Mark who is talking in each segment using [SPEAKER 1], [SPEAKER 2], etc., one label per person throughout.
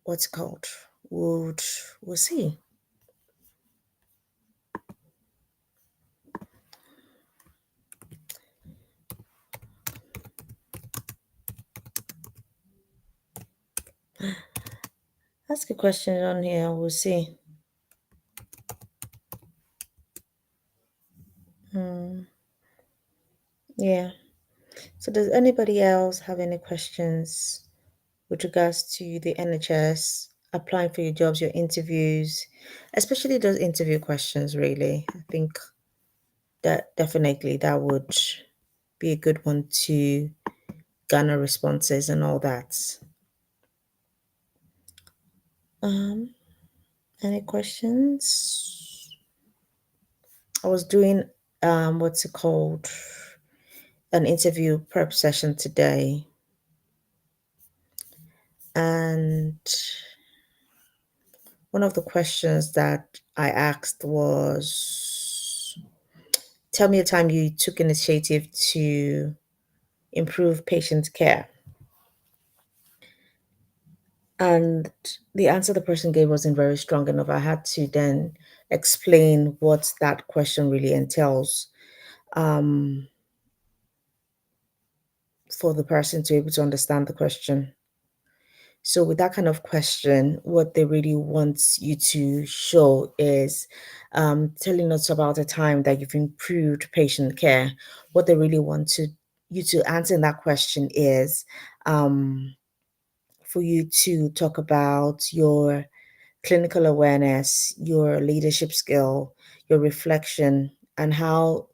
[SPEAKER 1] what's it called? Would we'll see. Ask a question on here. We'll see. Hmm. Yeah. So does anybody else have any questions with regards to the NHS, applying for your jobs, your interviews, especially those interview questions, really? I think that definitely that would be a good one to garner responses and all that. Um, any questions? I was doing what's it called? An interview prep session today. And one of the questions that I asked was, tell me a time you took initiative to improve patient care. And the answer the person gave wasn't very strong enough. I had to then explain what that question really entails, um, for the person to be able to understand the question. So, with that kind of question, what they really want you to show is, telling us about a time that you've improved patient care. What they really want to you to answer in that question is, um, for you to talk about your clinical awareness, your leadership skill, your reflection, and how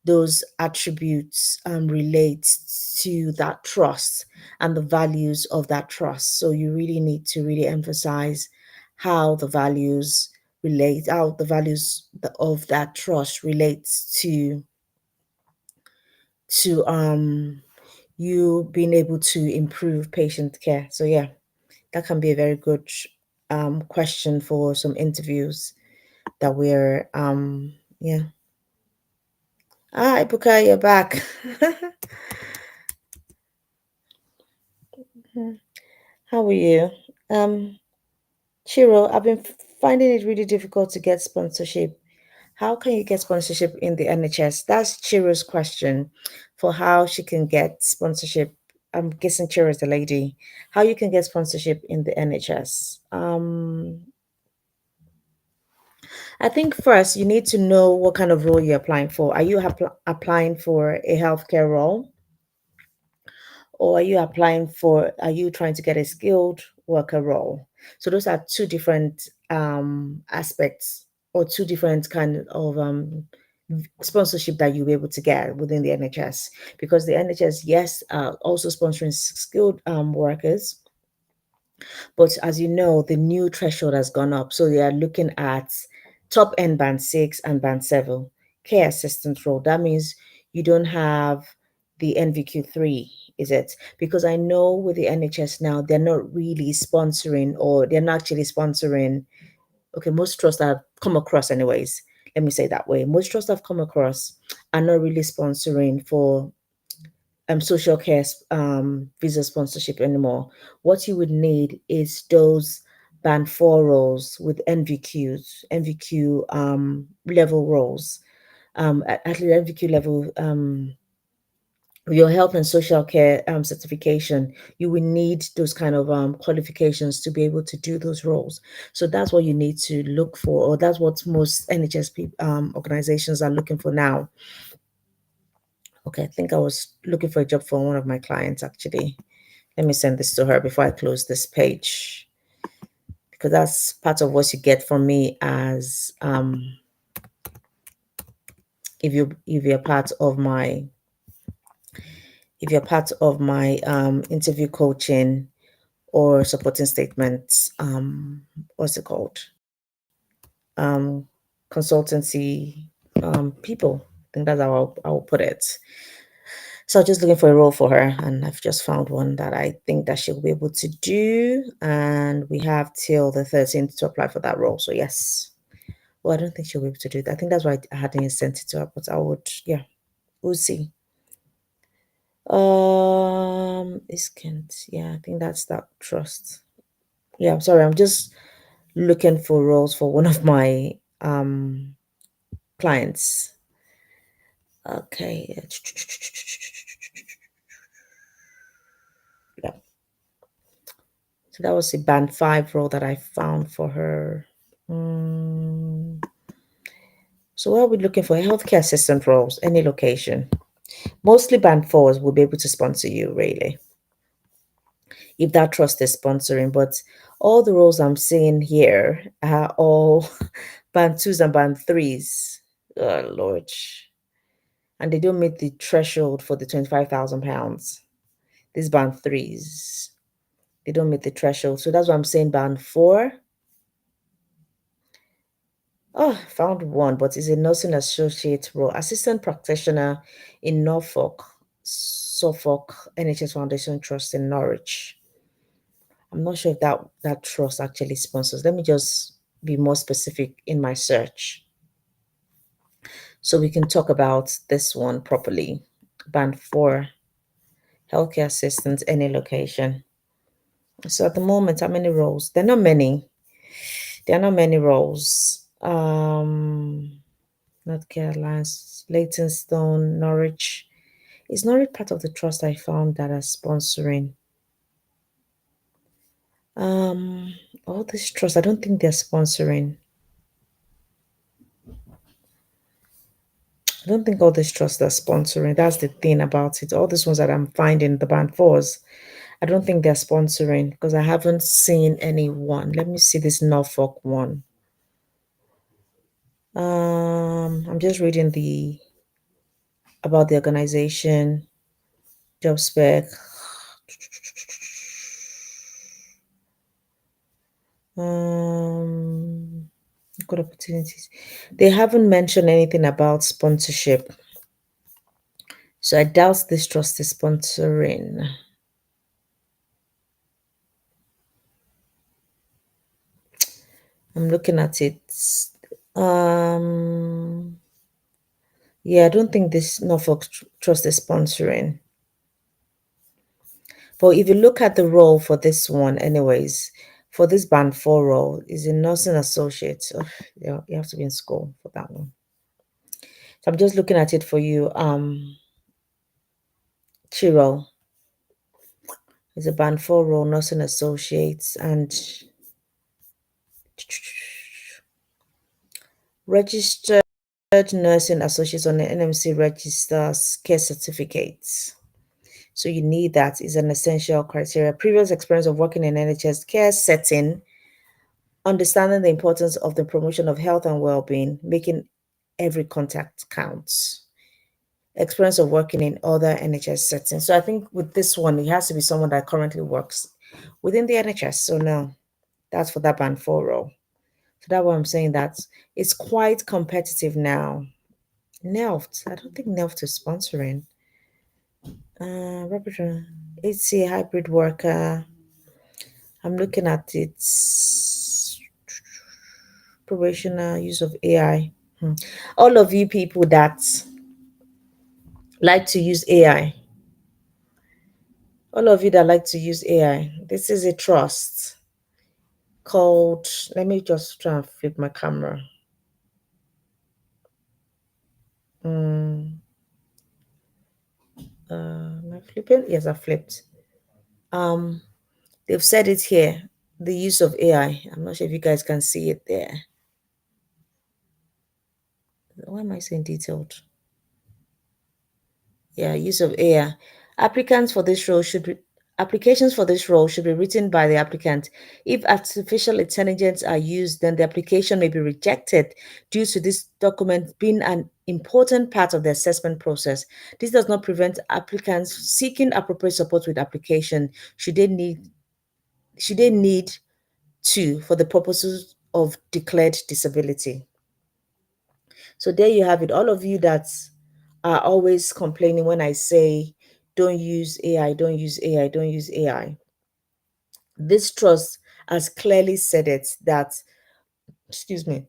[SPEAKER 1] those attributes relate to that trust and the values of that trust. So you really need to really emphasize how the values relate, how the values of that trust relates to you being able to improve patient care. So yeah, that can be a very good question for some interviews that we're yeah. Ah, Ibuka, you're back. How are you? Um, Chiro, I've been finding it really difficult to get sponsorship. How can you get sponsorship in the NHS? That's Chiro's question for how she can get sponsorship. I'm guessing Chiro is the lady. How you can get sponsorship in the NHS? I think first you need to know what kind of role you're applying for. Are you applying for a healthcare role? Or are you trying to get a skilled worker role? So those are two different aspects, or two different kind of sponsorship that you'll be able to get within the NHS, because the NHS, yes, also sponsoring skilled workers, but as you know, the new threshold has gone up. So they are looking at top end band 6 and band 7 care assistant role. That means you don't have the NVQ3, is it? Because I know with the NHS now, they're not really sponsoring, or they're not actually sponsoring. Okay, most trusts I've come across, anyways, let me say that way. Most trusts I've come across are not really sponsoring for social care visa sponsorship anymore. What you would need is those band 4 roles with NVQ level roles, at least NVQ level, your health and social care certification. You will need those kind of qualifications to be able to do those roles. So that's what you need to look for, or that's what most NHS organizations are looking for now. Okay, I think I was looking for a job for one of my clients, actually. Let me send this to her before I close this page, because that's part of what you get from me as if you're part of my interview coaching or supporting statements, what's it called? Um, consultancy people. I think that's how I'll put it. So I'm just looking for a role for her, and I've just found one that I think that she'll be able to do. And we have till the 13th to apply for that role. So yes. Well, I don't think she'll be able to do that. I think that's why I hadn't sent it to her, but I would, yeah, we'll see. Is Kent. Yeah, I think that's that trust. Yeah, I'm sorry. I'm just looking for roles for one of my clients. Okay. Yeah. So that was a band five role that I found for her. Mm. So what are we looking for? Healthcare assistant roles, any location. Mostly band fours will be able to sponsor you, really, if that trust is sponsoring. But all the roles I'm seeing here are all band twos and band threes. Oh, Lord. And they don't meet the threshold for the £25,000. These band threes, they don't meet the threshold. So that's what I'm saying. Band four. Oh, found one, but it's a nursing associate role, assistant practitioner in Norfolk, Suffolk NHS Foundation Trust in Norwich. I'm not sure if that trust actually sponsors. Let me just be more specific in my search so we can talk about this one properly. Band four, healthcare assistant, any location. So at the moment, how many roles? There are not many. There are not many roles. North Carolina, Leytonstone, Norwich. Is Norwich part of the trust I found that are sponsoring? Um, all these trusts, I don't think they're sponsoring. I don't think all these trusts are sponsoring. That's the thing about it. All these ones that I'm finding, the band fours, I don't think they're sponsoring because I haven't seen any one. Let me see this Norfolk one. I'm just reading the about the organization, job spec. Um, good opportunities. They haven't mentioned anything about sponsorship, so I doubt this trust is sponsoring. I'm looking at it. Um, yeah, I don't think this Norfolk trust is sponsoring. But if you look at the role for this one, anyways, for this band four role, is a nursing associate. So yeah, you have to be in school for that one. So I'm just looking at it for you. Chiro is a band four role, nursing associates, and registered nursing associates on the NMC registers care certificates. So you need that is an essential criteria. Previous experience of working in NHS care setting, understanding the importance of the promotion of health and well-being, making every contact counts. Experience of working in other NHS settings. So I think with this one, it has to be someone that currently works within the NHS. So no, that's for that band four role. So that's why I'm saying that it's quite competitive now. Nelft, I don't think Nelft is sponsoring. It's a hybrid worker. I'm looking at its probationer use of AI. All of you people that like to use AI, all of you that like to use AI, this is a trust called, let me just try and flip my camera. Am I flipping? Yes, I flipped. Um, they've said it here, the use of AI. I'm not sure if you guys can see it there. Why am I saying detailed? Yeah, use of AI. Applicants for this role should be Applications for this role should be written by the applicant. If artificial intelligence are used, then the application may be rejected due to this document being an important part of the assessment process. This does not prevent applicants seeking appropriate support with application should they need to for the purposes of declared disability. So there you have it. All of you that are always complaining when I say don't use AI, don't use AI, don't use AI. This trust has clearly said it that, excuse me,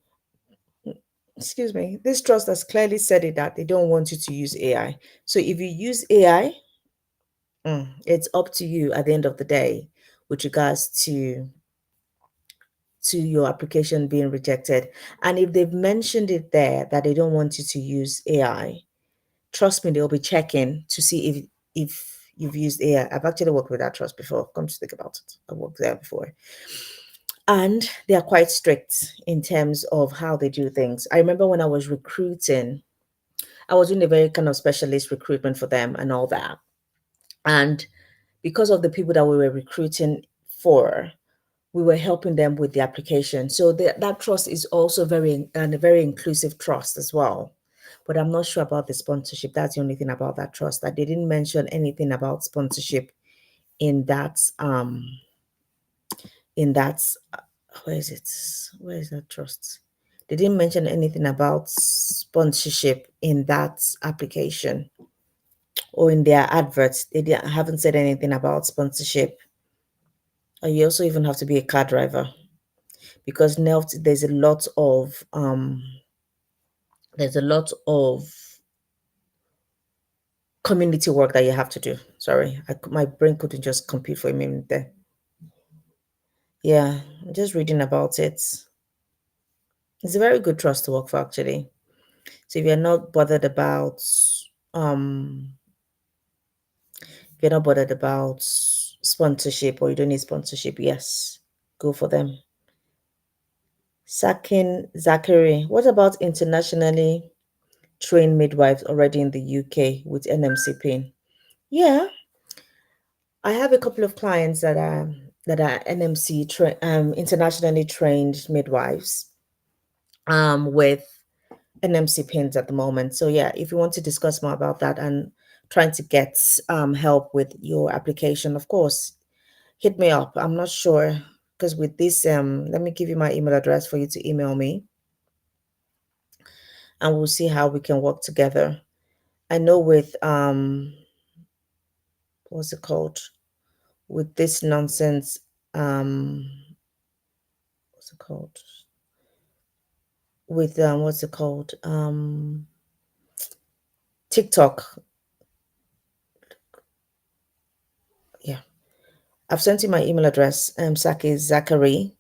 [SPEAKER 1] this trust has clearly said it that they don't want you to use AI. So if you use AI, it's up to you at the end of the day with regards to to your application being rejected. And if they've mentioned it there that they don't want you to use AI, trust me, they'll be checking to see if you've used AI. I've actually worked with that trust before. Come to think about it, I worked there before, and they are quite strict in terms of how they do things. I remember when I was recruiting, I was doing a very kind of specialist recruitment for them and all that, and because of the people that we were recruiting for, we were helping them with the application. So that trust is also very and a very inclusive trust as well. But I'm not sure about the sponsorship. That's the only thing about that trust. That they didn't mention anything about sponsorship in that where is it? Where is that trust? They didn't mention anything about sponsorship in that application or in their adverts. Haven't said anything about sponsorship. Or you also even have to be a car driver because now there's a lot of community work that you have to do. Sorry, my brain couldn't just compute for a minute there. Yeah, I'm just reading about it. It's a very good trust to work for, actually. So um if you're not bothered about sponsorship or you don't need sponsorship, yes, go for them. Sakin Zachary, what about internationally trained midwives already in the UK with NMC pin? Yeah, I have a couple of clients that are internationally trained midwives with NMC pins at the moment. So yeah, if you want to discuss more about that and trying to get help with your application, of course, hit me up. I'm not sure because with this, let me give you my email address for you to email me, and we'll see how we can work together. I know with what's it called? With this nonsense, what's it called? With what's it called? TikTok. Yeah. I've sent you my email address, Saki Zachary,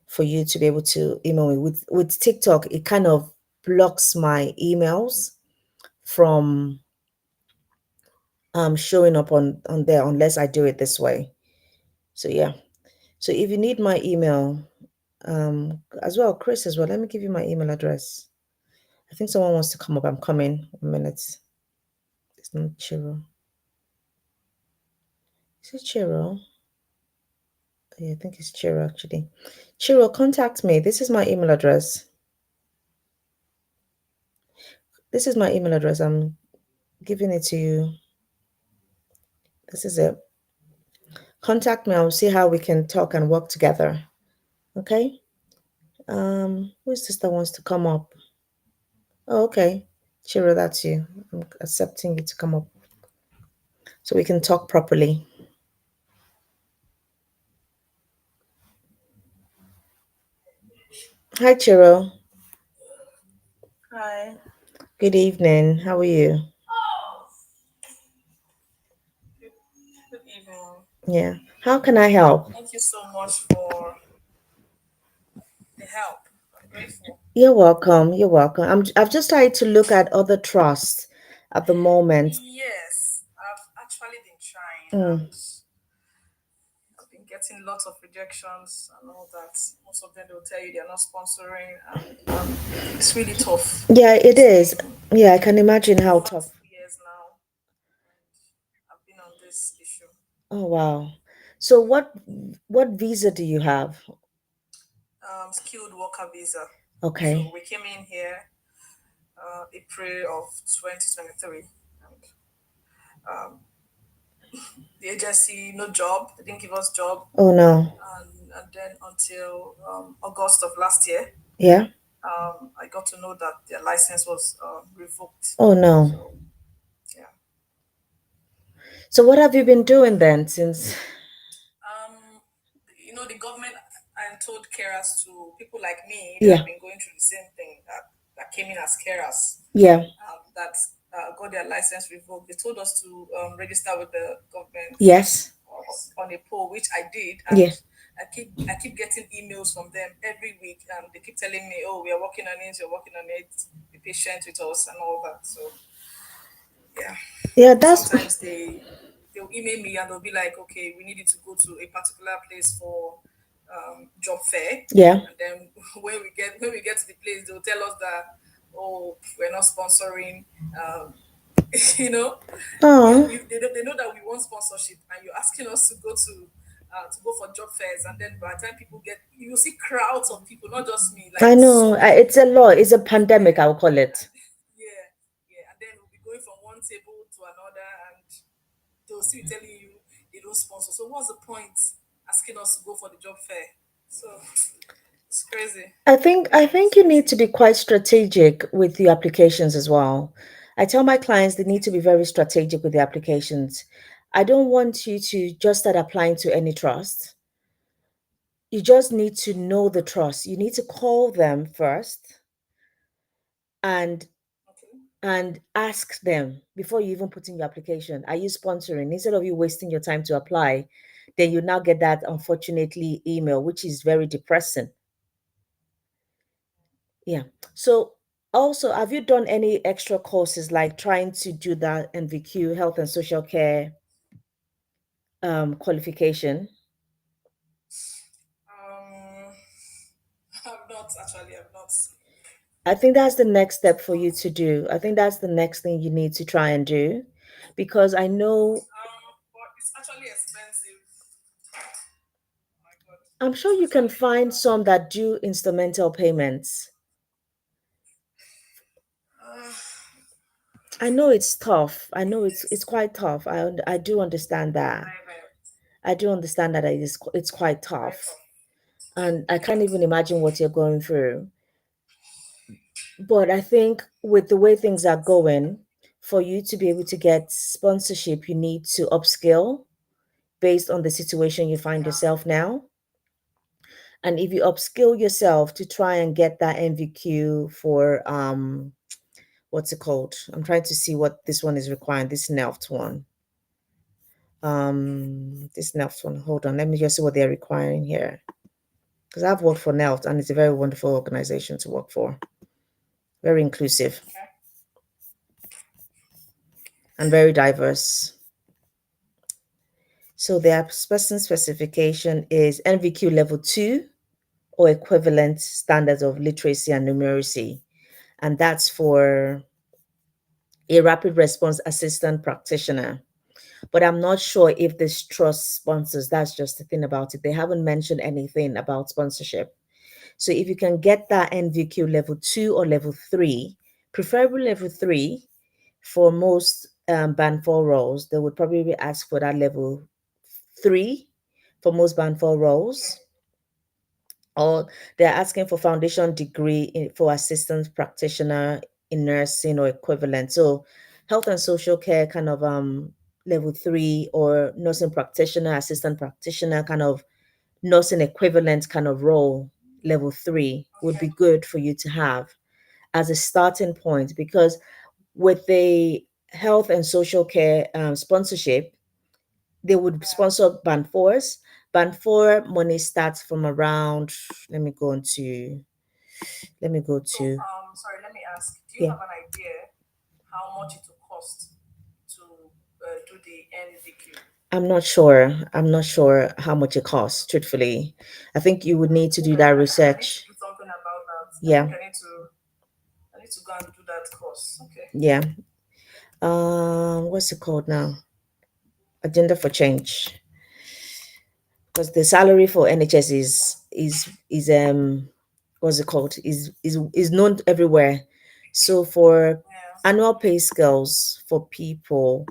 [SPEAKER 1] for you to be able to email me. With TikTok, it kind of blocks my emails from showing up on there unless I do it this way. So yeah. So if you need my email, as well, Chris as well. Let me give you my email address. I think someone wants to come up. I'm coming. 1 minute. It's not Chiro. Is it Chiro? Yeah, I think it's Chiro actually. Chiro, contact me. This is my email address. This is my email address. I'm giving it to you. This is it. Contact me. I'll see how we can talk and work together. Okay. Who is this that wants to come up? Oh, okay. Chiro, that's you. I'm accepting you to come up so we can talk properly. Hi, Chiro.
[SPEAKER 2] Hi,
[SPEAKER 1] Good evening. How are you?
[SPEAKER 2] good evening.
[SPEAKER 1] Yeah. How can I help?
[SPEAKER 2] Thank you so much for the help. I'm grateful.
[SPEAKER 1] You're welcome. You're welcome. I've just tried to look at other trusts at the moment.
[SPEAKER 2] Yes, I've actually been trying
[SPEAKER 1] Mm.
[SPEAKER 2] and I've been getting lots of rejections and all that. Most of them they'll tell you they're not sponsoring and it's really tough.
[SPEAKER 1] Yeah, it
[SPEAKER 2] It's
[SPEAKER 1] is.
[SPEAKER 2] been
[SPEAKER 1] Yeah, I can imagine how
[SPEAKER 2] over
[SPEAKER 1] tough.
[SPEAKER 2] 2 years now and I've been on this issue.
[SPEAKER 1] Oh wow. So what visa do you have?
[SPEAKER 2] Skilled worker visa. So
[SPEAKER 1] Okay.
[SPEAKER 2] we came in here April of 2023 and the agency no job. They didn't give us job,
[SPEAKER 1] Oh no.
[SPEAKER 2] and then until August of last year,
[SPEAKER 1] Yeah.
[SPEAKER 2] I got to know that their license was revoked.
[SPEAKER 1] Oh no.
[SPEAKER 2] So yeah,
[SPEAKER 1] So what have you been doing then since?
[SPEAKER 2] the government and told carers to people like me that
[SPEAKER 1] Yeah.
[SPEAKER 2] have been going through the same thing that came in as carers
[SPEAKER 1] Yeah.
[SPEAKER 2] that got their license revoked. They told us to register with the government
[SPEAKER 1] Yes.
[SPEAKER 2] on a poll, which I did, and
[SPEAKER 1] Yeah.
[SPEAKER 2] I keep getting emails from them every week, and they keep telling me, "Oh, we are working on it. You're working on it. Be patient with us and all that." So yeah,
[SPEAKER 1] Yeah, that's
[SPEAKER 2] sometimes they'll email me and they'll be like, "Okay, we need you to go to a particular place for job fair,"
[SPEAKER 1] yeah.
[SPEAKER 2] and then when we get to the place, they'll tell us that, "Oh, we're not sponsoring." Um, you know,
[SPEAKER 1] Oh,
[SPEAKER 2] they know that we want sponsorship, and you're asking us to go for job fairs, and then by the time people get, you see crowds of people, not just me, like
[SPEAKER 1] I know.
[SPEAKER 2] so many
[SPEAKER 1] It's a
[SPEAKER 2] people
[SPEAKER 1] law. It's a pandemic,
[SPEAKER 2] there,
[SPEAKER 1] I'll call it.
[SPEAKER 2] and yeah, yeah, and then we'll be going from one table to another, and they'll still be telling you they don't sponsor. So what's the point asking us to go for the job fair? So it's crazy.
[SPEAKER 1] I think
[SPEAKER 2] It's
[SPEAKER 1] you need to
[SPEAKER 2] crazy.
[SPEAKER 1] be quite strategic with the applications as well. I tell my clients they need
[SPEAKER 2] Okay.
[SPEAKER 1] to be very strategic with the applications. I don't want you to just start applying to any trust. You just need to know the trust. You need to call them first and
[SPEAKER 2] Okay.
[SPEAKER 1] ask them before you even put in your application, are you sponsoring? Instead of you wasting your time to apply, then you now get that unfortunately email, which is very depressing. Yeah. So also, have you done any extra courses like trying to do that NVQ health and social care qualification?
[SPEAKER 2] Um, I've not actually. I've not.
[SPEAKER 1] I think that's the next step
[SPEAKER 2] I've
[SPEAKER 1] for you
[SPEAKER 2] not.
[SPEAKER 1] to do. I think that's the next thing you need to try and do because I know
[SPEAKER 2] But it's actually expensive. Oh my God,
[SPEAKER 1] I'm sure
[SPEAKER 2] it's
[SPEAKER 1] you can
[SPEAKER 2] actually.
[SPEAKER 1] find some that do instrumental payments.
[SPEAKER 2] Uh,
[SPEAKER 1] I know it's tough. I know it's
[SPEAKER 2] it's
[SPEAKER 1] quite tough. I do understand that.
[SPEAKER 2] very, very,
[SPEAKER 1] I do understand that it's quite
[SPEAKER 2] very
[SPEAKER 1] tough,
[SPEAKER 2] tough.
[SPEAKER 1] and I can't even imagine what you're going through. But I think with the way things are going, for you to be able to get sponsorship, you need to upskill based on the situation you find
[SPEAKER 2] Yeah.
[SPEAKER 1] yourself now. And if you upskill yourself to try and get that NVQ for what's it called? I'm trying to see what this one is requiring, this NELFT one. This NELFT one. Hold on, let me just see what they're requiring here. Because I've worked for NELFT and it's a very wonderful organization to work for. Very inclusive
[SPEAKER 2] Okay.
[SPEAKER 1] and very diverse. So their person specification is NVQ level 2 or equivalent standards of literacy and numeracy. And that's for a rapid response assistant practitioner. But I'm not sure if this trust sponsors. That's just the thing about it. They haven't mentioned anything about sponsorship. So if you can get that NVQ level 2 or level 3, preferably level 3 for most band 4 roles, they would probably ask for that level 3 for most band 4
[SPEAKER 2] Okay.
[SPEAKER 1] roles, or they're asking for foundation degree for assistant practitioner in nursing or equivalent. So health and social care kind of level 3 or nursing practitioner, assistant practitioner kind of nursing equivalent kind of role, level 3 would
[SPEAKER 2] Okay.
[SPEAKER 1] be good for you to have as a starting point because with the health and social care sponsorship, they would
[SPEAKER 2] Yeah.
[SPEAKER 1] sponsor band fours. Band four money starts from around, let me go into, let me go
[SPEAKER 2] So,
[SPEAKER 1] to,
[SPEAKER 2] sorry. Let me ask. Do you
[SPEAKER 1] yeah.
[SPEAKER 2] have an idea how much it will cost to do the NVQ?
[SPEAKER 1] I'm not sure. I'm not sure how much it costs, truthfully. I think you would need to do
[SPEAKER 2] Okay.
[SPEAKER 1] that
[SPEAKER 2] I need to
[SPEAKER 1] research.
[SPEAKER 2] do something about that. I think
[SPEAKER 1] Yeah,
[SPEAKER 2] I need to go and do that course. Okay.
[SPEAKER 1] yeah. What's it called now? Agenda for Change. Because the salary for NHS is what's it called? Is known everywhere. So for
[SPEAKER 2] Yeah.
[SPEAKER 1] annual pay scales for people,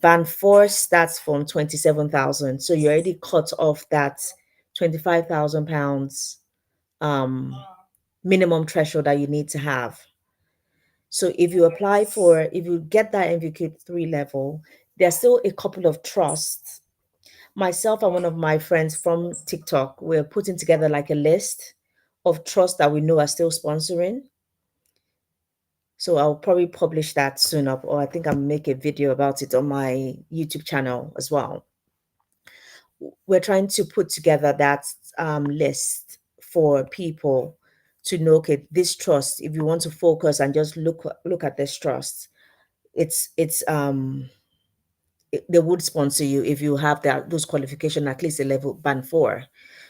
[SPEAKER 1] band four starts from 27,000. So you already cut off that
[SPEAKER 2] Okay.
[SPEAKER 1] £25,000 um
[SPEAKER 2] Mm,
[SPEAKER 1] minimum threshold that you need to have. So
[SPEAKER 2] okay.
[SPEAKER 1] if you get that MVQ3 level, there's still a couple of trusts. Myself and one of my friends from TikTok, we're putting together like a list of trusts that we know are still sponsoring. So I'll probably publish that soon up, or I think I'll make a video about it on my YouTube channel as well. we're trying to put together that list for people to know, okay, this trust, if you want to focus and just look at this trust, it's they would sponsor you if you have that those qualification at least a level band 4.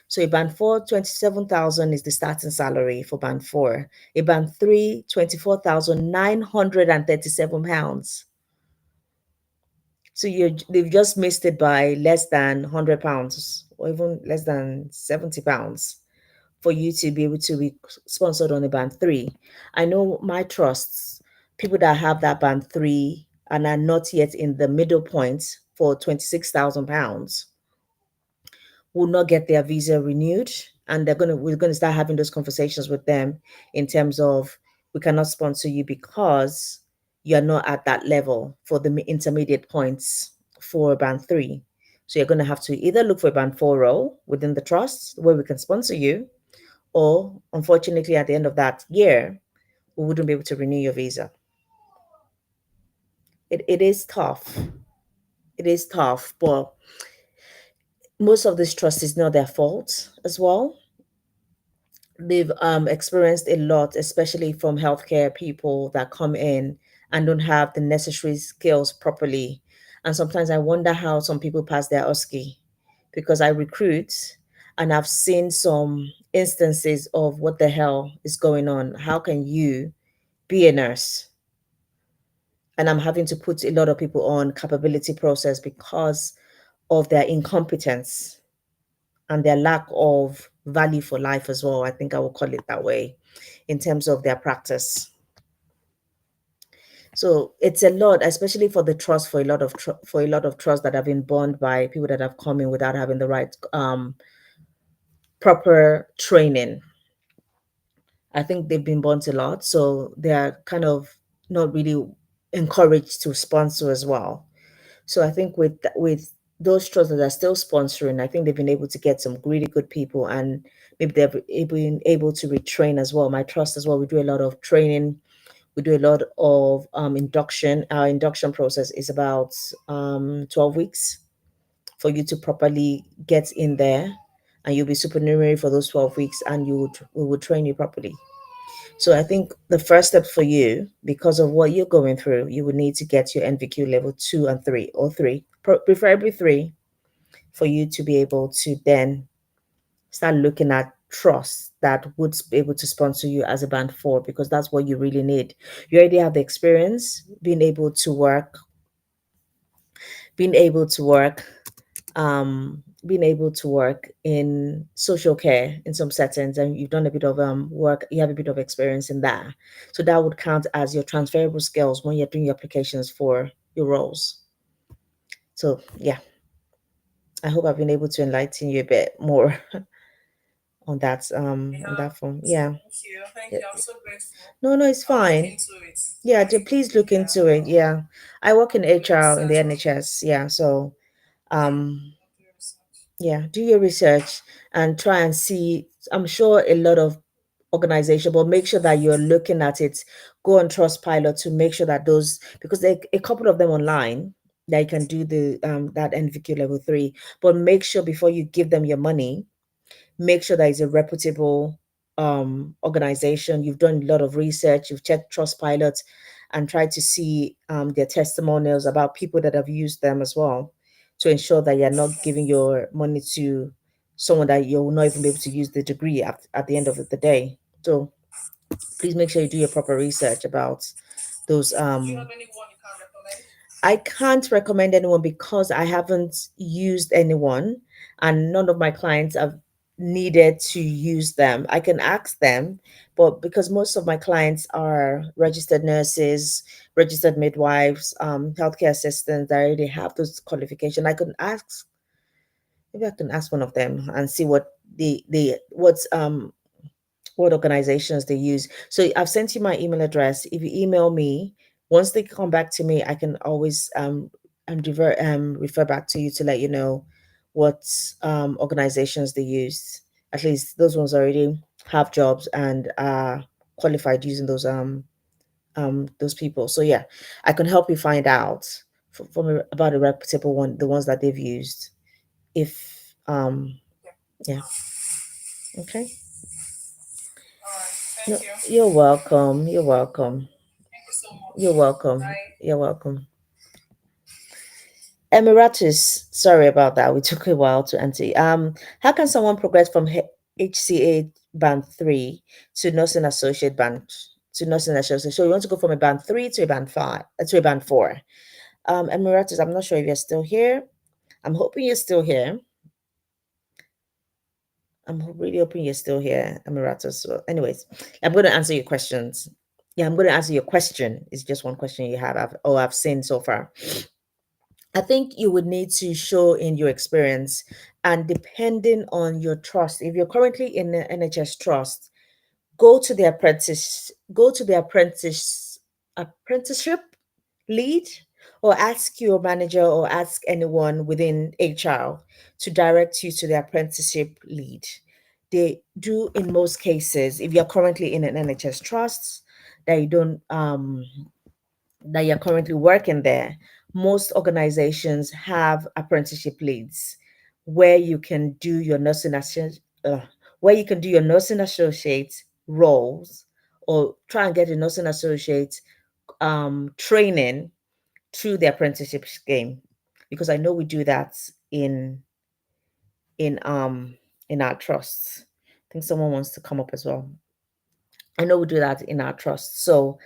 [SPEAKER 1] So a band 4, 27,000 is the starting salary for band 4. A band 3, 24,937 pounds. So they've just missed it by less than £100 or even less than £70 for you to be able to be sponsored on a band 3. I know my trusts, people that have that band 3 and are not yet in the middle point for £26,000 will not get their visa renewed, and we're going to start having those conversations with them in terms of, we cannot sponsor you because you're not at that level for the intermediate points for band 3. So you're going to have to either look for a band 4 role within the trust where we can sponsor you, or unfortunately at the end of that year we wouldn't be able to renew your visa. It is tough. It is tough, but most of this trust is not their fault as well. They've experienced a lot, especially from healthcare people that come in and don't have the necessary skills properly. And sometimes I wonder how some people pass their OSCE, because I recruit and I've seen some instances of what the hell is going on. How can you be a nurse? And I'm having to put a lot of people on capability process because of their incompetence and their lack of value for life as well. I think I will call it that way in terms of their practice. So it's a lot, especially for the trust, for a lot of trust that have been borne by people that have come in without having the right proper training. I think they've been burnt a lot, so they are kind of not really encouraged to sponsor as well. So I think with those trusts that are still sponsoring, I think they've been able to get some really good people, and maybe been able to retrain as well. My trust as well, we do a lot of training. We do a lot of induction. Our induction process is about 12 weeks for you to properly get in there, and you'll be supernumerary for those 12 weeks, and we would train you properly. So I think the first step for you, because of what you're going through, you would need to get your NVQ level 2 and 3, or three, preferably 3, for you to be able to then start looking at trusts that would be able to sponsor you as a band 4, because that's what you really need. You already have the experience, being able to work being able to work in social care in some settings, and you've done a bit of work, you have a bit of experience in that. So that would count as your transferable skills when you're doing your applications for your roles. So yeah, I hope I've been able to enlighten you a bit more on
[SPEAKER 2] Yeah.
[SPEAKER 1] that form. Yeah.
[SPEAKER 2] Thank you. Thank
[SPEAKER 1] Yeah.
[SPEAKER 2] you. I'm so grateful.
[SPEAKER 1] No, no, it's
[SPEAKER 2] I'll look
[SPEAKER 1] fine.
[SPEAKER 2] into it.
[SPEAKER 1] Yeah, please look
[SPEAKER 2] Yeah.
[SPEAKER 1] into it. Yeah. I work in
[SPEAKER 2] I'll do
[SPEAKER 1] HR in the
[SPEAKER 2] research on it.
[SPEAKER 1] NHS. Yeah. So
[SPEAKER 2] Yeah.
[SPEAKER 1] um
[SPEAKER 2] I'll do research.
[SPEAKER 1] yeah, do your research and try and see. I'm sure a lot of organization, but make sure that you're looking at it. Go on Trustpilot to make sure that those, because there are a couple of them online that you can do the that NVQ level 3. But make sure before you give them your money, make sure that it's a reputable organization. You've done a lot of research, you've checked Trustpilot and tried to see their testimonials about people that have used them as well, to ensure that you're not giving your money to someone that you'll not even be able to use the degree at the end of the day. So please make sure you do your proper research about those
[SPEAKER 2] Do you have anyone you can recommend?
[SPEAKER 1] I can't recommend anyone because I haven't used anyone, and none of my clients have needed to use them. I can ask them, but because most of my clients are registered nurses, registered midwives, healthcare assistants, I already have those qualifications. I can ask, maybe I can ask one of them and see what organizations they use. So I've sent you my email address. If you email me, once they come back to me, I can always refer back to you to let you know what organizations they use. At least those ones already have jobs and are qualified using those people. So yeah, I can help you find out about a reputable one, the ones that they've used, if Um,
[SPEAKER 2] Okay.
[SPEAKER 1] yeah. Okay.
[SPEAKER 2] All right.
[SPEAKER 1] No,
[SPEAKER 2] Thank you.
[SPEAKER 1] you're welcome. You're welcome.
[SPEAKER 2] Thank you so
[SPEAKER 1] You're
[SPEAKER 2] much.
[SPEAKER 1] welcome.
[SPEAKER 2] Bye.
[SPEAKER 1] You're welcome. Emiratus, sorry about that. We took a while to answer. How can someone progress from HCA band 3 to nursing associate band to nursing associate? So you want to go from a band 3 to a band 5 to a band 4. Emiratus, I'm not sure if you're still here. I'm hoping you're still here. Really hoping you're still here, Emiratus. So, anyways, I'm going to answer your questions. Yeah, I'm going to answer your question. It's just one question you have, I've seen so far. I think you would need to show in your experience, and depending on your trust, if you're currently in the NHS trust, go to the apprenticeship lead, or ask your manager or ask anyone within HR to direct you to the apprenticeship lead. They do in most cases, if you're currently in an NHS trust that you don't that you're currently working there, most organizations have apprenticeship leads where you can do your uh, nursing associate roles, or try and get a nursing associate training through the apprenticeship scheme, because I know we do that in in um in our trusts. I think someone wants to come up as well. I know we do that in our trust. So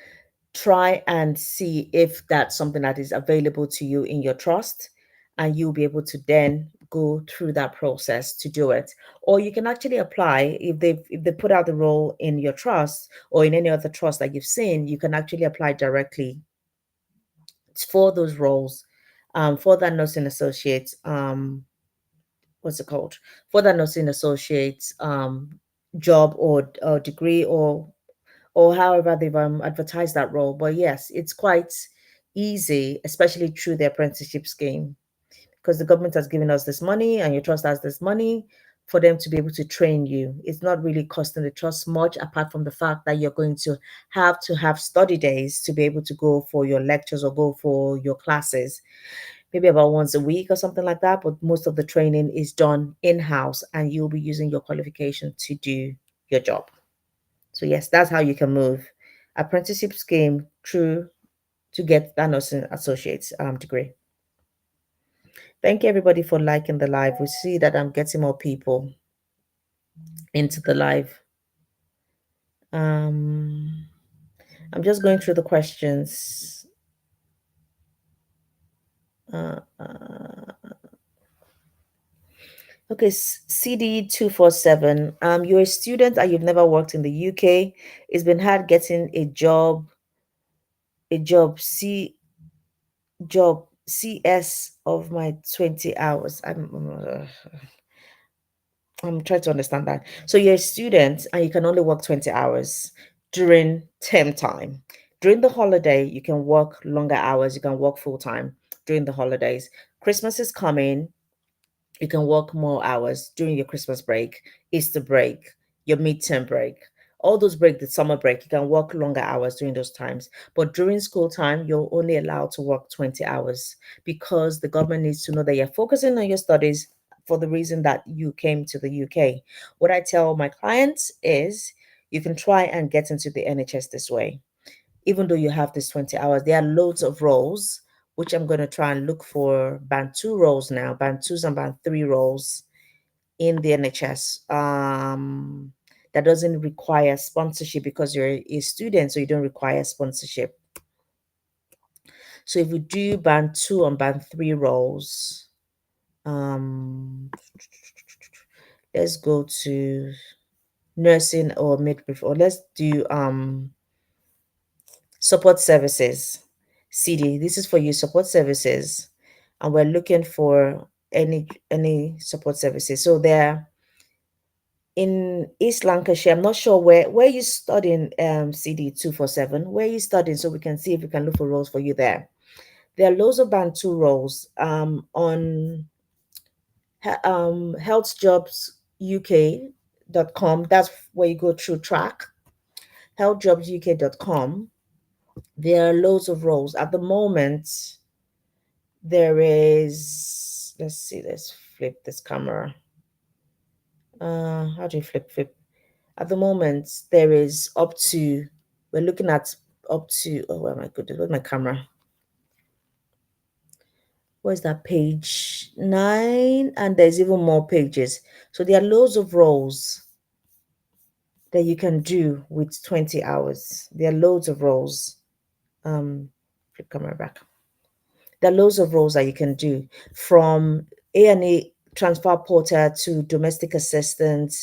[SPEAKER 1] try and see if that's something that is available to you in your trust, and you'll be able to then go through that process to do it. Or you can actually apply, if they put out the role in your trust or in any other trust that you've seen, you can actually apply directly for those roles, for that nursing associate, what's it called? For that nursing associate job, or degree, or however they've advertised that role. But yes, it's quite easy, especially through the apprenticeship scheme, because the government has given us this money and your trust has this money for them to be able to train you. It's not really costing the trust much, apart from the fact that you're going to have study days to be able to go for your lectures or go for your classes, maybe about once a week or something like that. But most of the training is done in house, and you'll be using your qualification to do your job. So yes, that's how you can move apprenticeship scheme through to get that nursing associate's degree. Thank you everybody for liking the live. We see that I'm getting more people into the live. Um, I'm just going through the questions. Okay, CD247. You're a student and you've never worked in the UK. It's been hard getting a job CS of my 20 hours. I'm trying to understand that. So you're a student and you can only work 20 hours during term time. During the holiday, you can work longer hours, you can work full time during the holidays. Christmas is coming, you can work more hours during your Christmas break, Easter break, your midterm break. All those break, the summer break, you can work longer hours during those times. But during school time, you're only allowed to work 20 hours, because the government needs to know that you're focusing on your studies for the reason that you came to the UK. What I tell my clients is, you can try and get into the NHS this way. Even though you have this 20 hours, there are loads of roles, which I'm going to try and look for band 2 roles now, band 2s and band 3 roles in the NHS, that doesn't require sponsorship, because you're a student, so you don't require sponsorship. So if we do band 2 and band 3 roles, um, let's go to nursing or midwifery, or let's do support services. CD, this is for you, support services, and we're looking for any support services. So there in East Lancashire, I'm not sure where you studying, CD247, where you studying, so we can see if we can look for roles for you there. There are loads of band 2 roles on healthjobsuk.com. That's where you go through track healthjobsuk.com. There are loads of roles at the moment. There is, let's see, let's flip this camera. How do you flip? At the moment, there is up to, we're looking at up to, oh, where am I good? Where's my camera? Where's that page? 9, and there's even more pages. So there are loads of roles that you can do with 20 hours. There are loads of roles. Flip camera back. There are loads of roles that you can do, from A&E transfer porter to domestic assistant.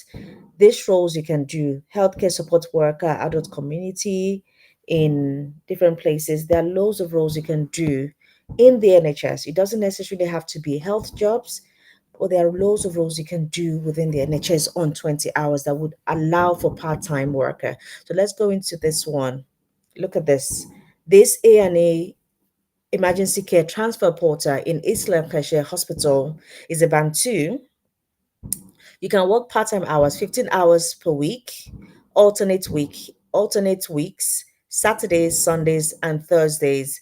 [SPEAKER 1] These roles you can do: healthcare support worker, adult community, in different places. There are loads of roles you can do in the NHS. It doesn't necessarily have to be health jobs, but there are loads of roles you can do within the NHS on 20 hours that would allow for part-time worker. So let's go into this one. Look at this. This A&E emergency care transfer porter in East Lancashire Hospital is a band 2. You can work part-time hours, 15 hours per week, alternate weeks, Saturdays, Sundays, and Thursdays,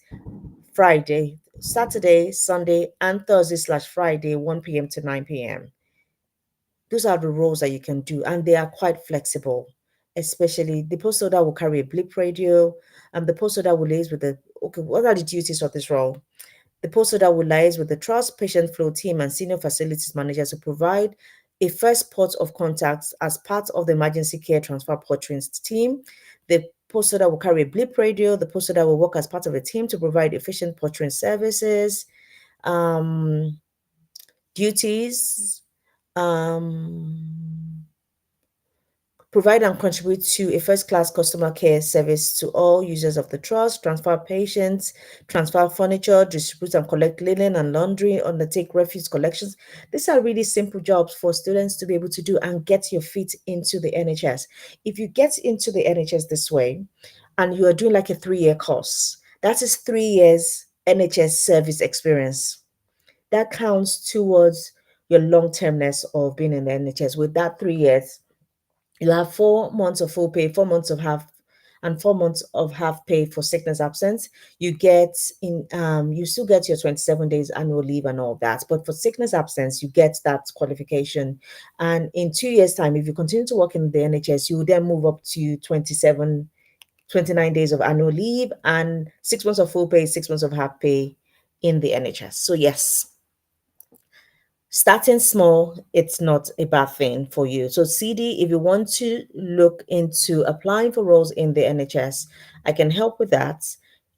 [SPEAKER 1] Friday, Saturday, Sunday, and Thursday/Friday, 1 p.m. to 9 p.m. Those are the roles that you can do, and they are quite flexible. Especially the post holder will carry a blip radio, and the post holder will liaise with the, okay, what are the duties of this role? The post holder will liaise with the trust, patient flow team, and senior facilities managers to provide a first port of contact as part of the emergency care transfer portering team. The post holder will carry a blip radio. The post holder will work as part of a team to provide efficient portering services. Um, Duties. Um, Provide and contribute to a first-class customer care service to all users of the trust, transfer patients, transfer furniture, distribute and collect linen and laundry, undertake refuse collections. These are really simple jobs for students to be able to do and get your feet into the NHS. If you get into the NHS this way and you are doing like a 3-year course, that is 3 years NHS service experience. That counts towards your long-termness of being in the NHS. With that 3 years, you have 4 months of full pay, 4 months of half, and 4 months of half pay for sickness absence. You still get your 27 days annual leave and all that. But for sickness absence, you get that qualification. And in 2 years' time, if you continue to work in the NHS, you will then move up to 29 days of annual leave and 6 months of full pay, 6 months of half pay in the NHS. So yes, starting small, it's not a bad thing for you. So CD, if you want to look into applying for roles in the NHS, I can help with that.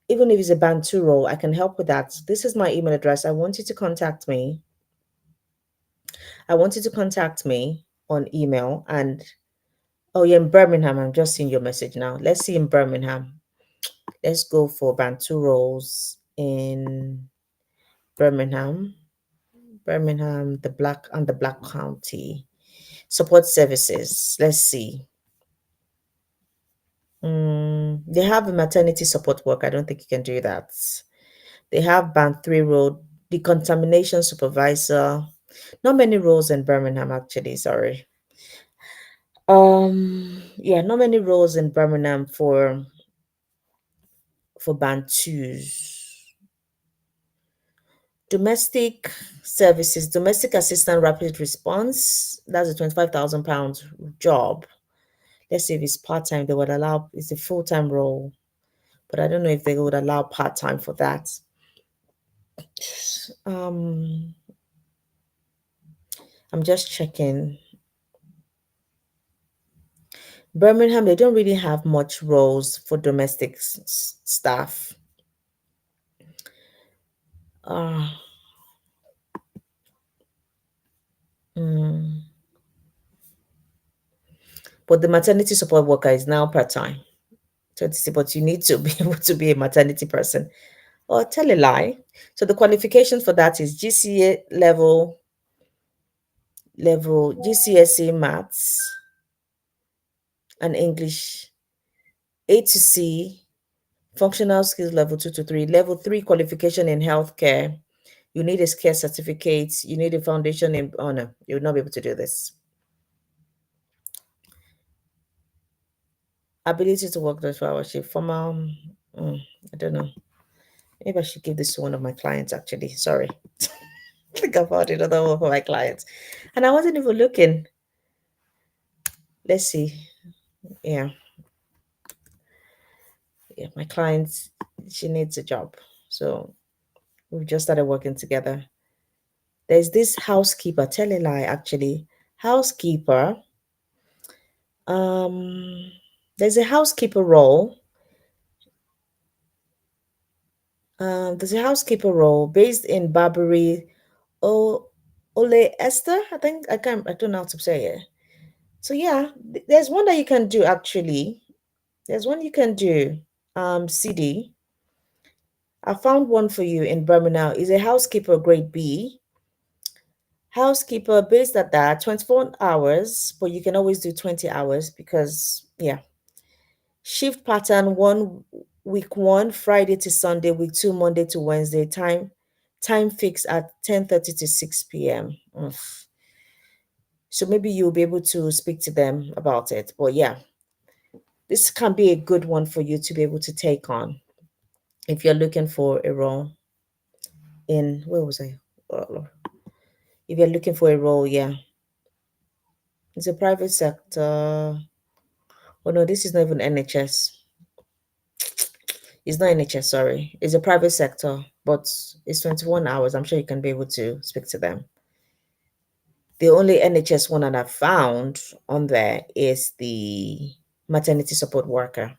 [SPEAKER 1] Even if it's a band 2 role, I can help with that. This is my email address. I want you to contact me. On email. And oh, you're in Birmingham. I'm just seeing your message now. Let's see in Birmingham. Let's go for band 2 roles in Birmingham. Birmingham, the Black County. Support services. Let's see. They have a maternity support work. I don't think you can do that. They have band 3 role, decontamination supervisor. Not many roles in Birmingham, actually. Sorry. Yeah, not many roles in Birmingham for band 2s. Domestic services, domestic assistant rapid response. That's a £25,000 job. Let's see if it's part time. They would allow. It's a full time role, but I don't know if they would allow part time for that. Um, I'm just checking. Birmingham, they don't really have much roles for domestic staff. Uh, mm, but the maternity support worker is now part time. But you need to be able to be a maternity person. Or tell a lie. So the qualifications for that is GCA level GCSE maths and English, A to C, functional skills level 2 to 3, level 3 qualification in healthcare. You need a care certificate. You need a foundation in, oh no, you will not be able to do this. Ability to work 12 hour shift, formal, I don't know. Maybe I should give this to one of my clients actually. Sorry. I think I found another one for my clients. And I wasn't even looking. Let's see. Yeah, yeah. My client, she needs a job, so we've just started working together. There's this housekeeper. Tell a lie, actually. Housekeeper. Um, there's a housekeeper role. There's a housekeeper role based in Barbary. O Ole Esther. I think I can't. I don't know how to say it. So yeah, there's one that you can do actually. There's one you can do. CD. I found one for you in Birmingham. Is a housekeeper grade B. Housekeeper based at that 24 hours, but you can always do 20 hours because yeah. Shift pattern one week one, Friday to Sunday, week two, Monday to Wednesday. Time fixed at 10:30 to 6 p.m. So maybe you'll be able to speak to them about it. But yeah, this can be a good one for you to be able to take on if you're looking for a role in where was I? Oh, Lord. If you're looking for a role, yeah. It's a private sector. Oh no, this is not even NHS. It's not NHS, sorry. It's a private sector, but it's 21 hours. I'm sure you can be able to speak to them. The only NHS one that I've found on there is the maternity support worker.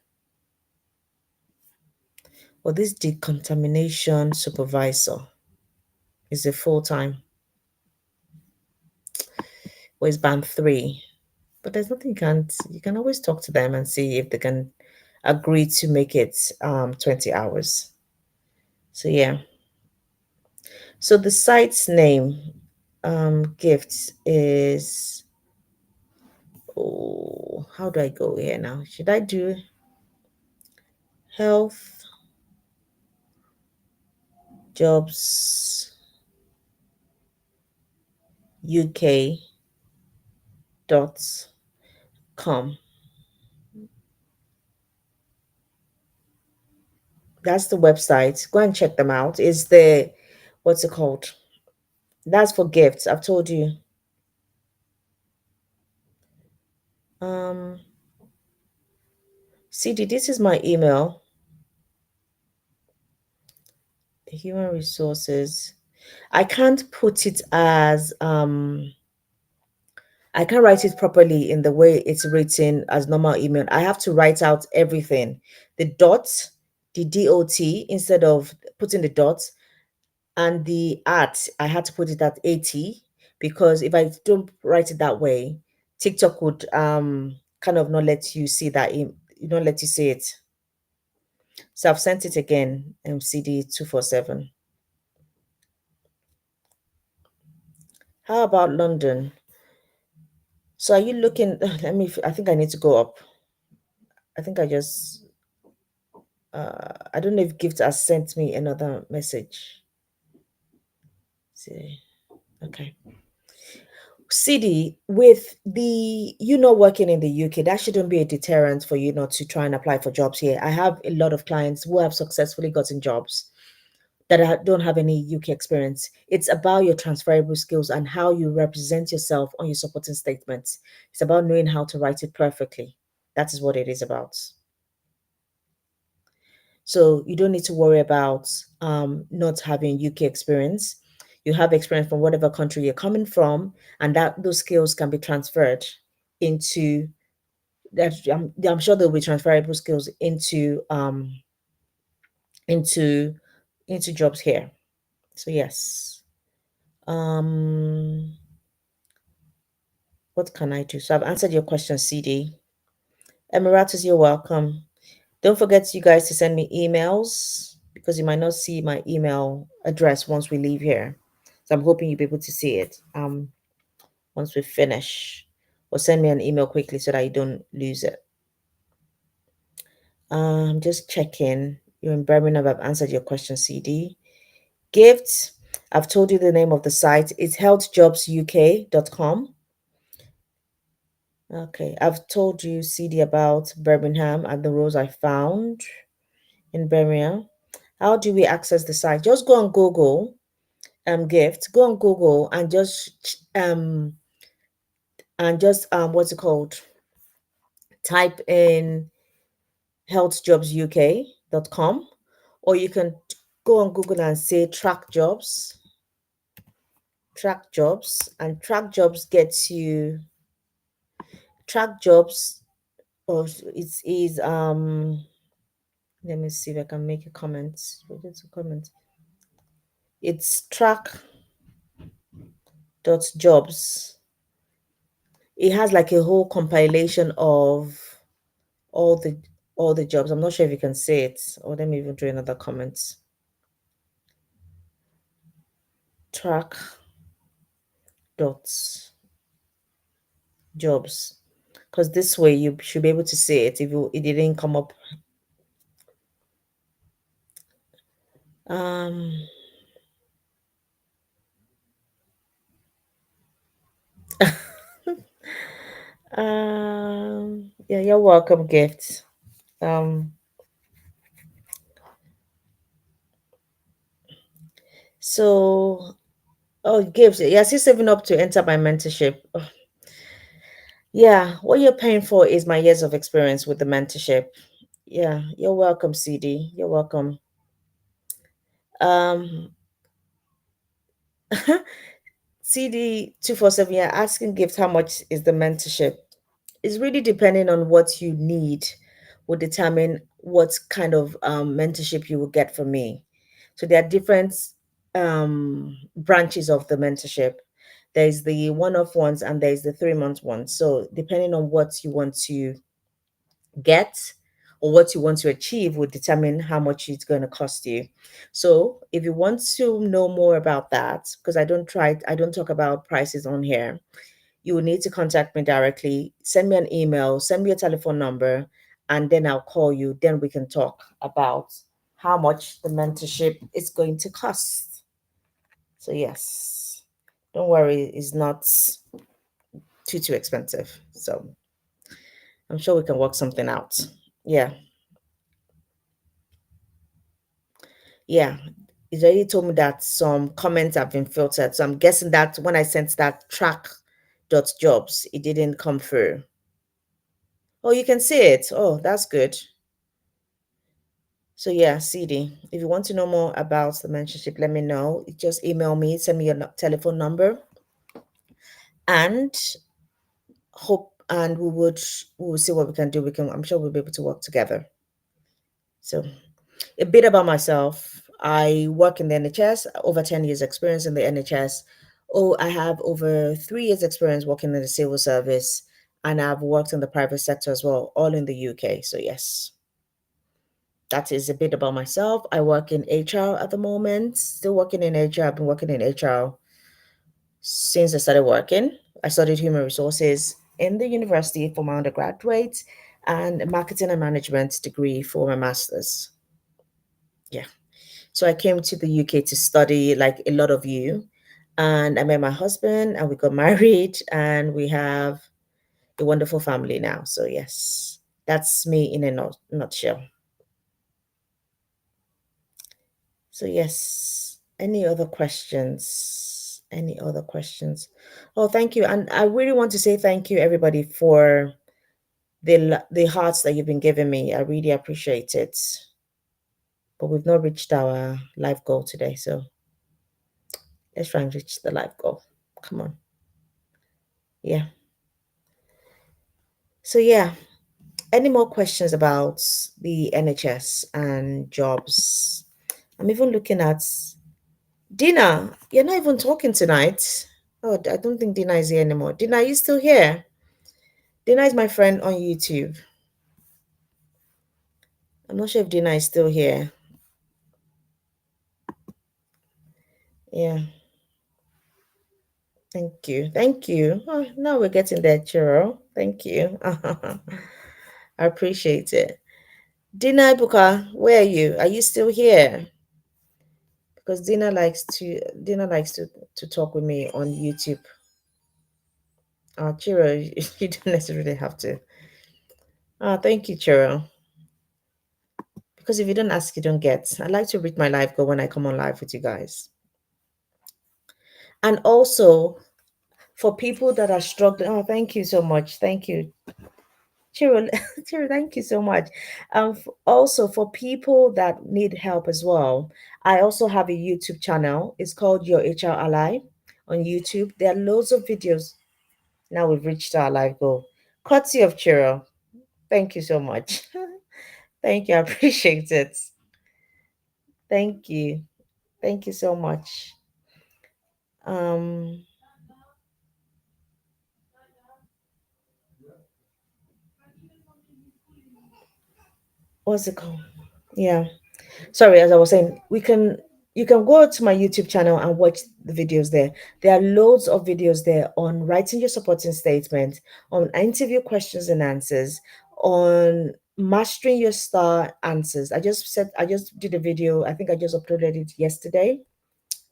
[SPEAKER 1] Well, this decontamination supervisor is a full time, or it's band three. But there's nothing you can always talk to them and see if they can agree to make it 20 hours. So yeah. So the site's name gifts is, oh, how do I go here now? Should I do health jobs uk.com? That's the website. Go and check them out. Is the what's it called? That's for gifts. I've told you. Um CD, this is my email. Human resources. I can't put it as I can't write it properly in the way it's written as normal email. I have to write out everything. The dot, the dot instead of putting the dot, and the at I had to put it at 80 because if I don't write it that way, TikTok would kind of not let you see that you don't let you see it. So I've sent it again, CD247. How about London? So are you looking? Let me. I think I need to go up. I think I just. I don't know if Gift has sent me another message. See. Okay. CD, with the you not working in the UK, that shouldn't be a deterrent for you not to try and apply for jobs here. I have a lot of clients who have successfully gotten jobs that don't have any UK experience. It's about your transferable skills and how you represent yourself on your supporting statements. It's about knowing how to write it perfectly. That is what it is about. So you don't need to worry about not having UK experience. You have experience from whatever country you're coming from, and that those skills can be transferred into that. I'm sure there'll be transferable skills into into jobs here. So yes. Um, what can I do? So I've answered your question, CD. Emiratus, you're welcome. Don't forget, you guys, to send me emails because you might not see my email address once we leave here. So I'm hoping you'll be able to see it once we finish. Or send me an email quickly so that you don't lose it. I'm just checking. You're in Birmingham. I've answered your question, CD. Gifts. I've told you the name of the site. It's healthjobsuk.com. Okay, I've told you, CD, about Birmingham and the roles I found in Birmingham. How do we access the site? Just go on Google, gift. Go on Google and just what's it called? type in healthjobsuk.com, or you can go on Google and say track jobs, and track jobs gets you track jobs. Or it is let me see if I can make a comment. It's a comment. It's track.jobs. It has like a whole compilation of all the all the jobs. I'm not sure if you can see it. Or let me even do another comment. Track.jobs. Because this way you should be able to see it if it didn't come up. Um yeah, you're welcome, gift. Um so oh, gifts. Yeah, still saving up to enter my mentorship. Oh, yeah, what you're paying for is my years of experience with the mentorship. Yeah, you're welcome, CD. You're welcome. Um CD247, yeah, asking gift how much is the mentorship? It's really depending on what you need will determine what kind of mentorship you will get from me. So there are different branches of the mentorship. There's the one-off ones and there's the 3 month ones. So depending on what you want to get or what you want to achieve will determine how much it's going to cost you. So if you want to know more about that, because I don't talk about prices on here, you will need to contact me directly. Send me an email, send me a telephone number, and then I'll call you. Then we can talk about how much the mentorship is going to cost. So yes, don't worry, it's not too expensive. So I'm sure we can work something out. Yeah, yeah. He's already told me that some comments have been filtered. So I'm guessing that when I sent that track.jobs, it didn't come through. Oh, you can see it. Oh, that's good. So yeah, CD, if you want to know more about the mentorship, let me know. Just email me, send me your telephone number, and we will see what we can do. I'm sure we'll be able to work together. So a bit about myself. I work in the NHS, over 10 years experience in the NHS. Oh, I have over 3 years experience working in the civil service, and I've worked in the private sector as well, all in the UK. So yes, that is a bit about myself. I work in HR at the moment, still working in HR. I've been working in HR since I started working. I studied human resources in the university for my undergraduate and a marketing and management degree for my master's. Yeah. So I came to the UK to study like a lot of you. And I met my husband and we got married and we have a wonderful family now. So, yes, that's me in a nutshell. So, yes, any other questions? Any other questions? Oh, thank you. And I really want to say thank you, everybody, for the hearts that you've been giving me. I really appreciate it. But we've not reached our life goal today. So let's try and reach the life goal. Come on. Yeah. So, yeah. Any more questions about the NHS and jobs? I'm even looking at Dina. You're not even talking tonight. Oh, I don't think Dina is here anymore. Dina, are you still here? Dina is my friend on YouTube. I'm not sure if Dina is still here. Yeah, thank you. Thank you. Oh, now we're getting there, Chiro. Thank you. I appreciate it. Dina Ibuka, where are you? Are you still here? Because Dina likes to talk with me on YouTube. Chiro, you don't necessarily have to. Thank you, Chiro. Because if you don't ask, you don't get. I like to read my live goal when I come on live with you guys. And also for people that are struggling. Oh, thank you so much. Thank you, Chiro, Chiro, thank you so much. Also, for people that need help as well, I also have a YouTube channel. It's called Your HR Ally on YouTube. There are loads of videos. Now we've reached our live goal. Courtesy of Chiro. Thank you so much. Thank you. I appreciate it. Thank you. Thank you so much. Um, what's it called? Yeah. Sorry, as I was saying, we can you can go to my YouTube channel and watch the videos there. There are loads of videos there on writing your supporting statement, on interview questions and answers, on mastering your star answers. I just did a video. I think I just uploaded it yesterday.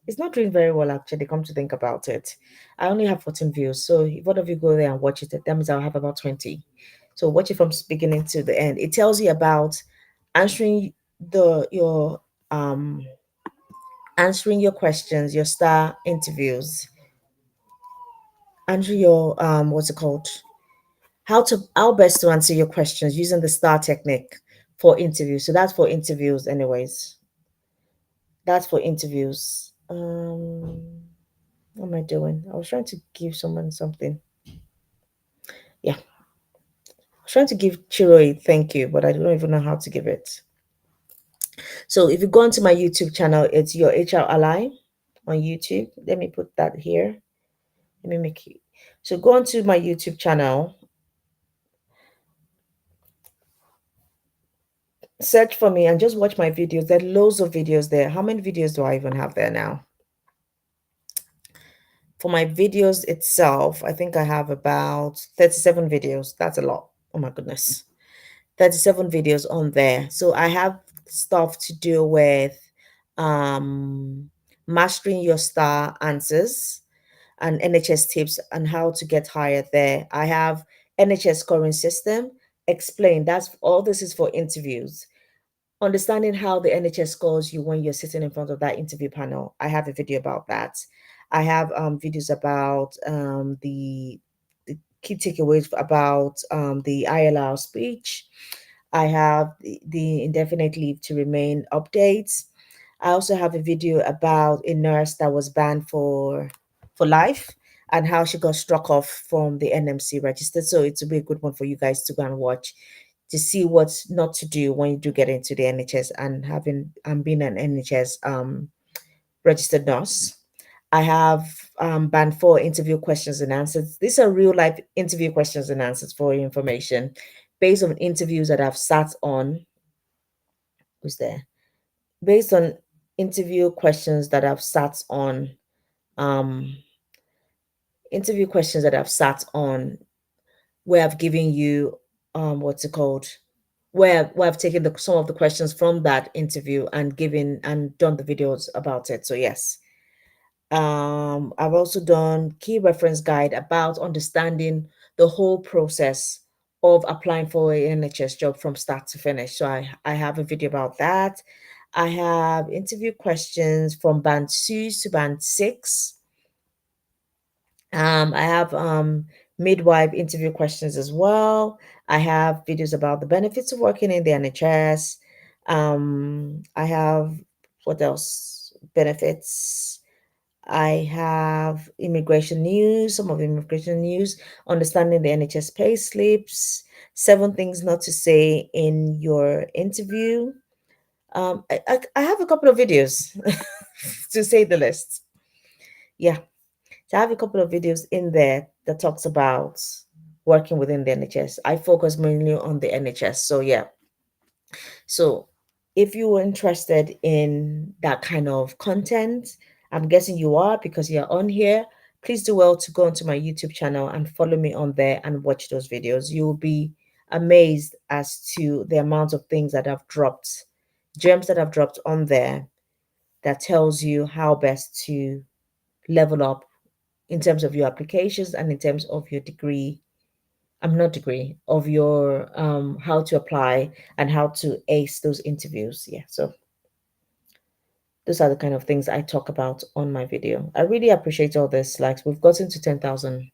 [SPEAKER 1] It's not doing very well actually, come to think about it. I only have 14 views. So if one of you go there and watch it, that means I'll have about 20. So watch it from beginning to the end. It tells you about answering the your um answering your questions, your star interviews, answer your what's it called? How best to answer your questions using the star technique for interviews. So that's for interviews anyways. That's for interviews. What am I doing? I was trying to give someone something. Yeah, I was trying to give Chiro a thank you, but I don't even know how to give it. So if you go onto my YouTube channel, it's your HR Ally on YouTube. Let me put that here. Let me make it. So go onto my YouTube channel, search for me, and just watch my videos. There are loads of videos there. How many videos do I even have there now? For my videos itself, I think I have about 37 videos. That's a lot. Oh my goodness. 37 videos on there. So I have stuff to do with um, mastering your star answers and NHS tips and how to get hired there. I have NHS scoring system. Explain. That's all this is for interviews. Understanding how the NHS scores you when you're sitting in front of that interview panel. I have a video about that. I have videos about the key takeaways about the ILR speech. I have the indefinite leave to remain updates. I also have a video about a nurse that was banned for life and how she got struck off from the NMC register. So it's a really good one for you guys to go and watch to see what's not to do when you do get into the NHS and having being an NHS registered nurse. I have band four interview questions and answers. These are real life interview questions and answers for your information, based on interviews that I've sat on. Who's there? Based on interview questions that I've sat on. Um, interview questions that I've sat on, where I've given you what's it called? Where I've taken some of the questions from that interview and given and done the videos about it. So yes. I've also done key reference guide about understanding the whole process of applying for an NHS job from start to finish. So I have a video about that. I have interview questions from band 2 to band 6. I have midwife interview questions as well. I have videos about the benefits of working in the NHS. I have what else? Benefits. I have immigration news, some of the immigration news, understanding the NHS pay slips, 7 things not to say in your interview. I have a couple of videos to say the list. Yeah. So I have a couple of videos in there that talks about working within the NHS. I focus mainly on the NHS. So yeah. So if you were interested in that kind of content, I'm guessing you are because you're on here. Please do well to go onto my YouTube channel and follow me on there and watch those videos. You'll be amazed as to the amount of things that I've dropped, gems that I've dropped on there that tells you how best to level up in terms of your applications and in terms of your degree. I'm not degree of your how to apply and how to ace those interviews. Yeah, so those are the kind of things I talk about on my video. I really appreciate all this. Like we've gotten to 10,000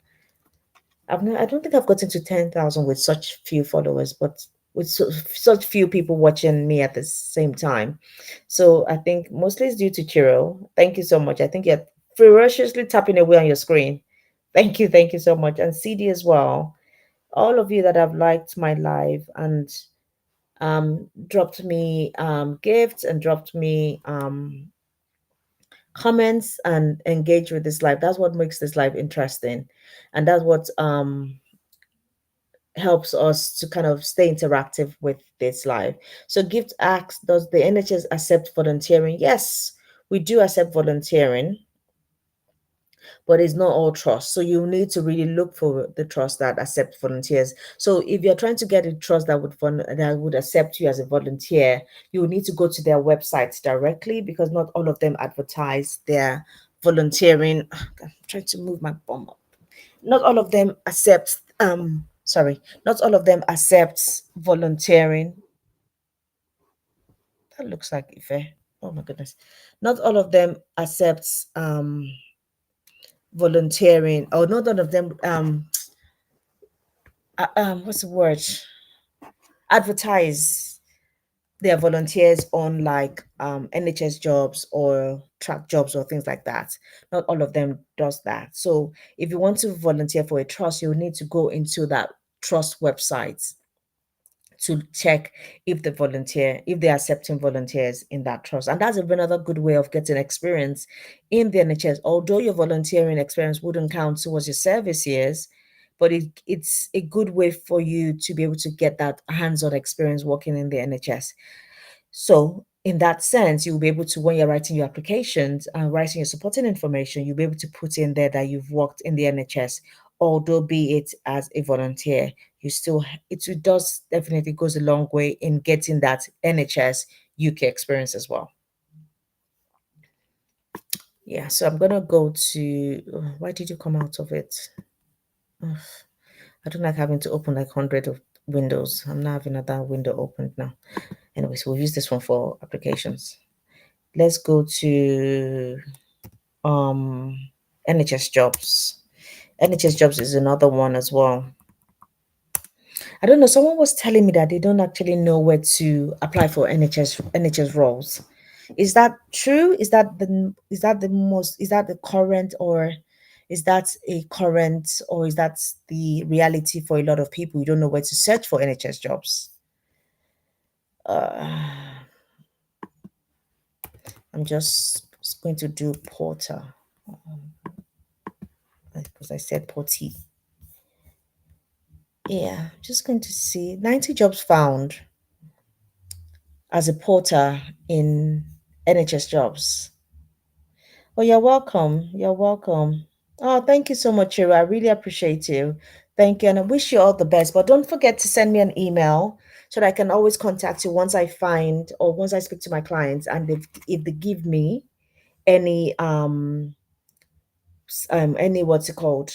[SPEAKER 1] I don't think I've gotten to 10,000 with such few followers, but with such few people watching me at the same time. So I think mostly it's due to Chiro. Thank you so much. I think you're ferociously tapping away on your screen. Thank you so much. And CD as well. All of you that have liked my live and dropped me gifts and dropped me comments and engage with this live. That's what makes this live interesting. And that's what helps us to kind of stay interactive with this live. So Gift asks, does the NHS accept volunteering? Yes, we do accept volunteering, but it's not all trust. So you need to really look for the trust that accept volunteers. So if you're trying to get a trust that would accept you as a volunteer, you will need to go to their websites directly, because not all of them advertise their volunteering. I'm trying to move my bum up. Not all of them accept sorry, not all of them accept volunteering. That looks like Ife. Oh my goodness. Not all of them accepts volunteering, or not all of them what's the word, advertise their volunteers on like NHS jobs or track jobs or things like that. Not all of them does that. So if you want to volunteer for a trust, you need to go into that trust website to check if they're accepting volunteers in that trust. And that's another good way of getting experience in the NHS. Although your volunteering experience wouldn't count towards your service years, but it's a good way for you to be able to get that hands-on experience working in the NHS. So in that sense, you'll be able to, when you're writing your applications and writing your supporting information, you'll be able to put in there that you've worked in the NHS, although be it as a volunteer. You still, it does definitely goes a long way in getting that NHS UK experience as well. Yeah, so I'm gonna go to, why did you come out of it? Ugh, I don't like having to open like 100 of windows. I'm not having another window opened now. Anyways, we'll use this one for applications. Let's go to um NHS Jobs. NHS Jobs is another one as well. I don't know. Someone was telling me that they don't actually know where to apply for NHS roles. Is that true? Is that the current, or is that a current, or is that the reality for a lot of people? You don't know where to search for NHS jobs. Uh, I'm just going to do porter because I said porty. Yeah, just going to see 90 jobs found as a porter in NHS Jobs. Oh, you're welcome. You're welcome. Oh, thank you so much, Chiro. I really appreciate you. Thank you. And I wish you all the best. But don't forget to send me an email so that I can always contact you once I find, or once I speak to my clients, and if they give me any any what's it called,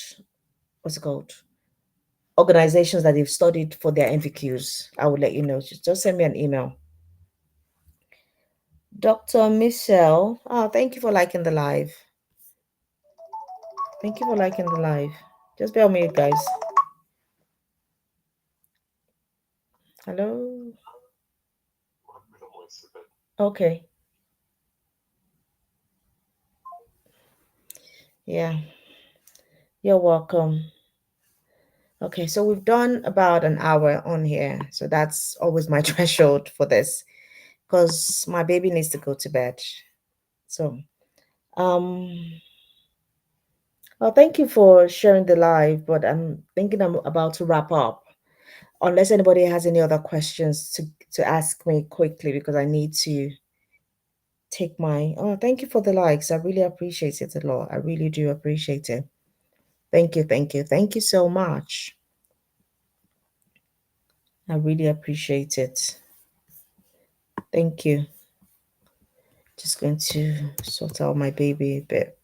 [SPEAKER 1] organizations that they've studied for their NVQs, I will let you know. Just send me an email. Dr. Michelle, oh, thank you for liking the live. Thank you for liking the live. Just bear with me, guys. Hello. Okay. Yeah. You're welcome. Okay, so we've done about an hour on here. So that's always my threshold for this, because my baby needs to go to bed. So, um, well, thank you for sharing the live, but I'm thinking I'm about to wrap up. Unless anybody has any other questions to ask me quickly, because I need to take my, oh, thank you for the likes. I really appreciate it a lot. I really do appreciate it. Thank you so much. I really appreciate it. Thank you. Just going to sort out my baby a bit.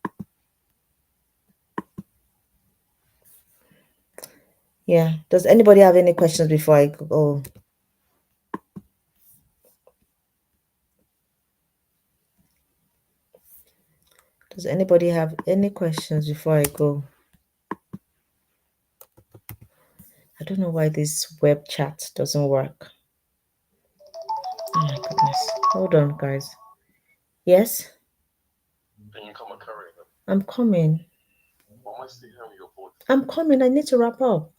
[SPEAKER 1] Yeah. Does anybody have any questions before I go? Does anybody have any questions before I go? I don't know why this web chat doesn't work. Oh my goodness. Hold on, guys. Yes, I'm coming. I'm coming. I need to wrap up.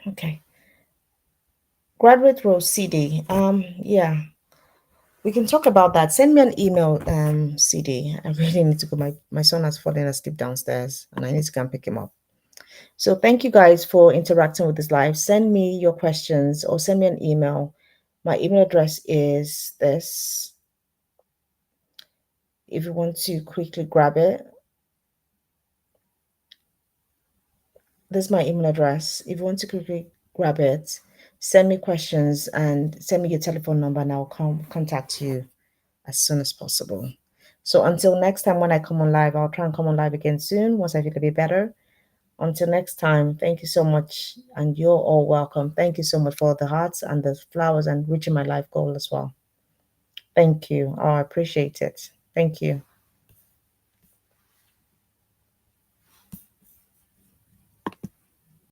[SPEAKER 1] Okay. Graduate role CD. Yeah, we can talk about that. Send me an email, CD. I really need to go. My son has fallen asleep downstairs and I need to go and pick him up. So thank you guys for interacting with this live. Send me your questions or send me an email. My email address is this. If you want to quickly grab it, this is my email address. If you want to quickly grab it, send me questions and send me your telephone number and I'll contact you as soon as possible. So until next time when I come on live, I'll try and come on live again soon once I feel a bit better. Until next time, thank you so much and you're all welcome. Thank you so much for the hearts and the flowers and reaching my life goal as well. Thank you. Oh, I appreciate it. Thank you.